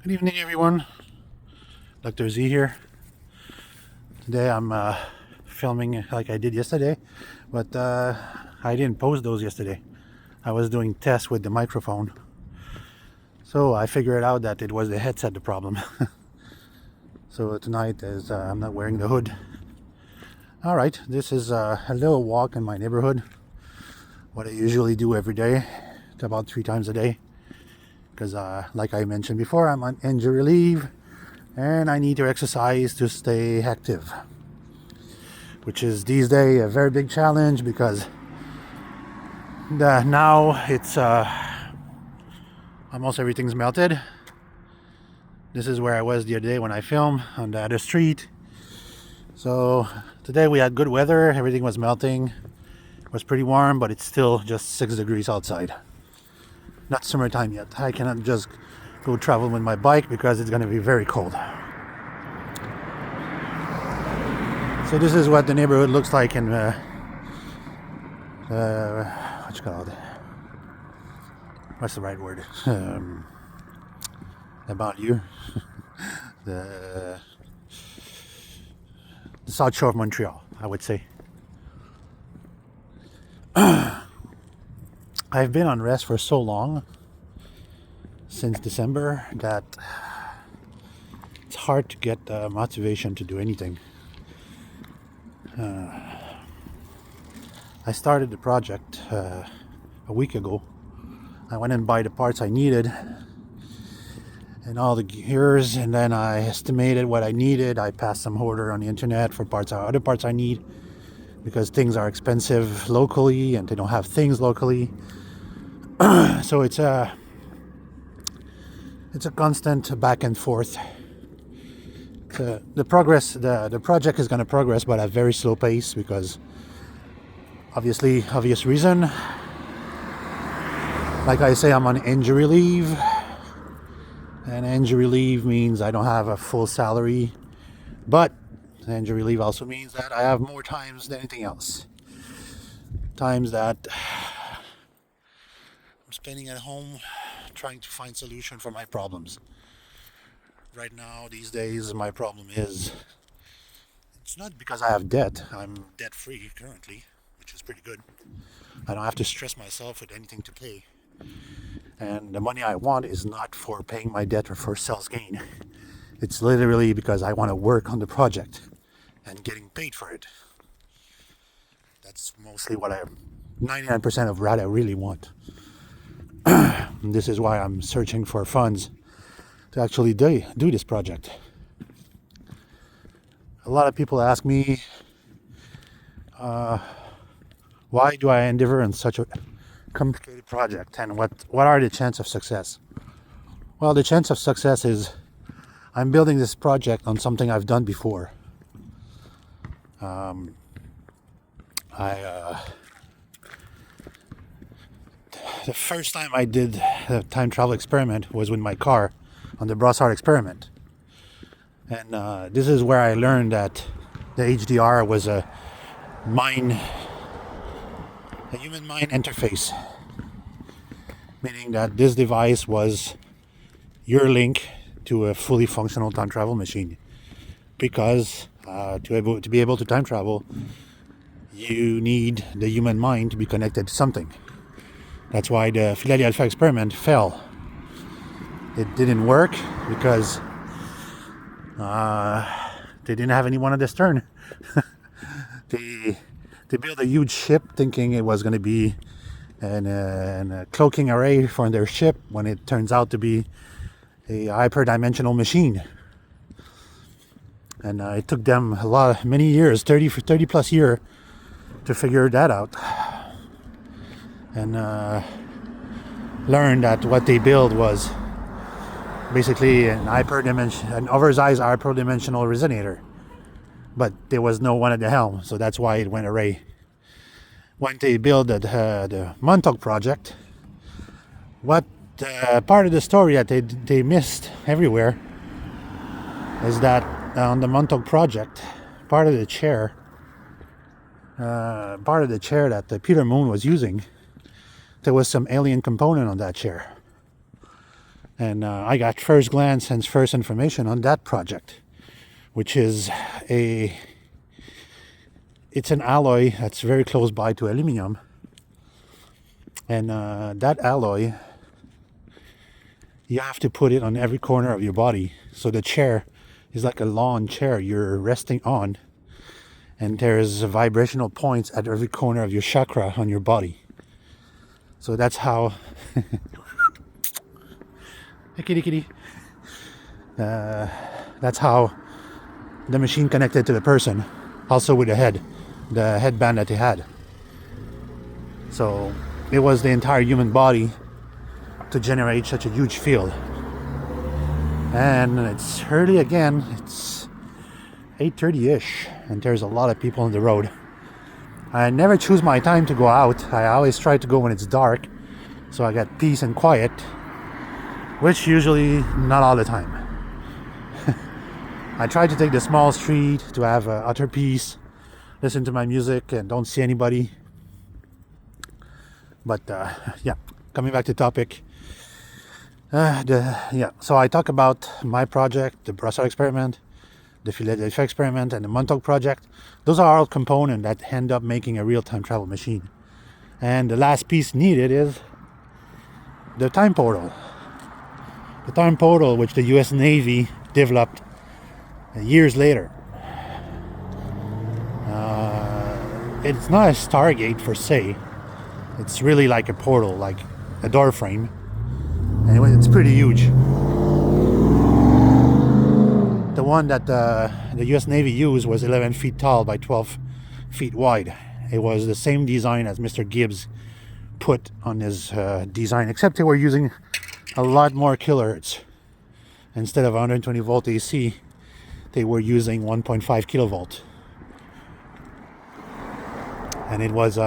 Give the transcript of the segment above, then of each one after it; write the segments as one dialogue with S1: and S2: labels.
S1: Good evening, everyone. Dr. Z here. Today I'm filming like I did yesterday, but I didn't post those yesterday. I was doing tests with the microphone, so I figured out that it was the headset the problem. So tonight, as I'm not wearing the hood. All right, this is a little walk in my neighborhood. What I usually do every day, it's about 3 times a day, because like I mentioned before, I'm on injury leave. And I need to exercise to stay active, which is these days a very big challenge because now it's almost everything's melted. This is where I was the other day when I filmed on the other street. So today we had good weather, everything was melting. It was pretty warm, but it's still just 6 degrees outside. Not summertime yet. I cannot just go travel with my bike because it's going to be very cold. So this is what the neighborhood looks like in what you call it? What's the right word? About you, the South Shore of Montreal, I would say. I've been on rest for so long, since December, that it's hard to get motivation to do anything. I started the project a week ago. I went and buy the parts I needed and all the gears, and then I estimated what I needed. I passed some order on the internet for other parts I need, because things are expensive locally and they don't have things locally. So it's a constant back and forth. The project is going to progress, but at a very slow pace, because obvious reason. Like I say, I'm on injury leave, and injury leave means I don't have a full salary, but injury leave also means that I have more times than anything else. Times that I'm spending at home trying to find solution for my problems. Right now, these days, my problem is, it's not because I have debt. I'm debt free currently, which is pretty good. I don't have to stress myself with anything to pay. And the money I want is not for paying my debt or for sales gain. It's literally because I want to work on the project and getting paid for it. That's mostly what 99% of what I really want. And this is why I'm searching for funds to actually do this project. A lot of people ask me, why do I endeavor in such a complicated project, and what are the chances of success? Well, the chance of success is I'm building this project on something I've done before. The first time I did a time travel experiment was with my car on the Brossard experiment. And this is where I learned that the HDR was a human mind interface, meaning that this device was your link to a fully functional time travel machine. Because to be able to time travel, you need the human mind to be connected to something. That's why the Philadelphia experiment fell. It didn't work because they didn't have anyone at the stern. They built a huge ship thinking it was going to be a cloaking array for their ship, when it turns out to be a hyperdimensional machine. And it took them many years, 30 plus years, to figure that out. And learn that what they built was basically an oversized hyperdimensional resonator. But there was no one at the helm, so that's why it went awry. When they built the Montauk project, what part of the story that they missed everywhere is that on the Montauk project, part of the chair that Peter Moon was using, there was some alien component on that chair. And I got first glance and first information on that project, which is it's an alloy that's very close by to aluminum. And that alloy, you have to put it on every corner of your body. So the chair is like a lawn chair you're resting on. And there's vibrational points at every corner of your chakra on your body. So that's how... Hey, kitty, kitty. That's how the machine connected to the person. Also with the headband that they had. So it was the entire human body to generate such a huge field. And it's early again. It's 8:30-ish, and there's a lot of people on the road. I never choose my time to go out. I always try to go when it's dark, so I get peace and quiet, which usually not all the time. I try to take the small street to have utter peace, listen to my music, and don't see anybody. But yeah, coming back to topic. So I talk about my project, the Brussels experiment, the Philadelphia experiment, and the Montauk project. Those are all components that end up making a real time travel machine. And the last piece needed is the time portal. The time portal, which the US Navy developed years later. It's not a Stargate per se. It's really like a portal, like a door frame. Anyway, it's pretty huge. The one that the US Navy used was 11 feet tall by 12 feet wide. It was the same design as Mr. Gibbs put on his design, except they were using a lot more kilohertz. Instead of 120 volt AC, they were using 1.5 kilovolt. And it was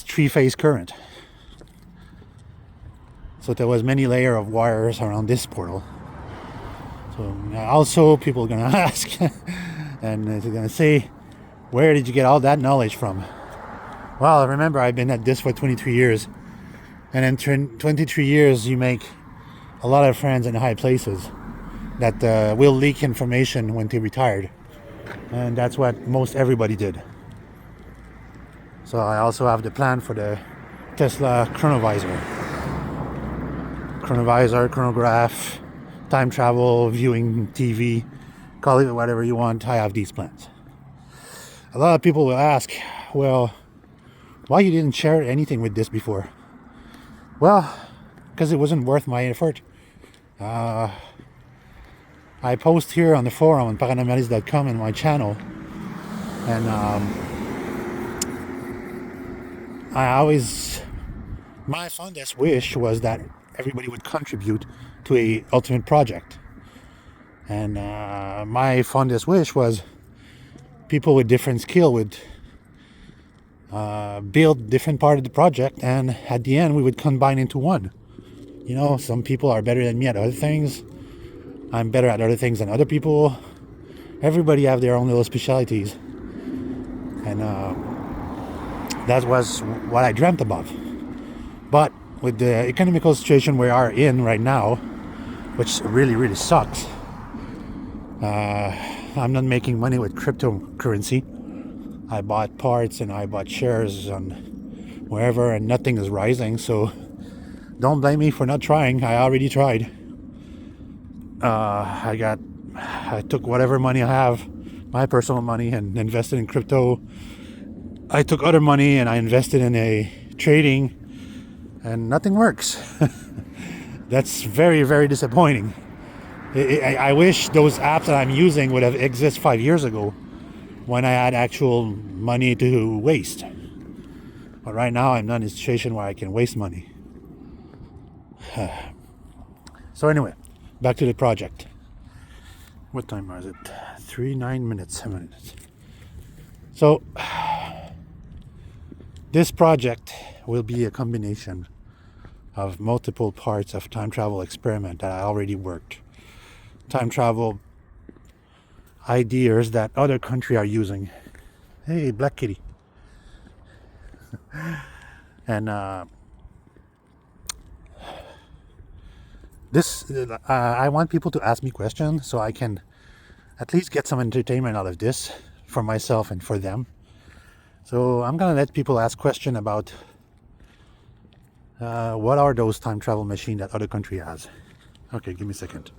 S1: three-phase current. So there was many layers of wires around this portal. So also people are going to ask and they're going to say, where did you get all that knowledge from? Well, remember, I've been at this for 23 years. And in 23 years, you make a lot of friends in high places that will leak information when they retired. And that's what most everybody did. So I also have the plan for the Tesla chronovisor. Chronograph, time travel, viewing TV, call it whatever you want. I have these plans. A lot of people will ask, well, why you didn't share anything with this before? Well, because it wasn't worth my effort. I post here on the forum on paranormalist.com and my channel, and my fondest wish was that everybody would contribute to a ultimate project. And my fondest wish was people with different skill would build different part of the project, and at the end we would combine into one. You know, some people are better than me at other things. I'm better at other things than other people. Everybody have their own little specialties. And that was what I dreamt about. But with the economical situation we are in right now, which really, really sucks, I'm not making money with cryptocurrency. I bought parts and I bought shares on wherever, and nothing is rising. So don't blame me for not trying. I already tried. I took whatever money I have, my personal money, and invested in crypto. I took other money and I invested in a trading, and nothing works. That's very, very disappointing. I wish those apps that I'm using would have existed 5 years ago, when I had actual money to waste. But right now I'm not in a situation where I can waste money. So anyway, back to the project. What time was it? 7 minutes. So this project will be a combination of multiple parts of time travel experiment that I already worked. Time travel ideas that other countries are using. Hey, black kitty. And this I want people to ask me questions so I can at least get some entertainment out of this for myself and for them. So I'm gonna let people ask questions about what are those time travel machines that other country has. Okay, give me a second.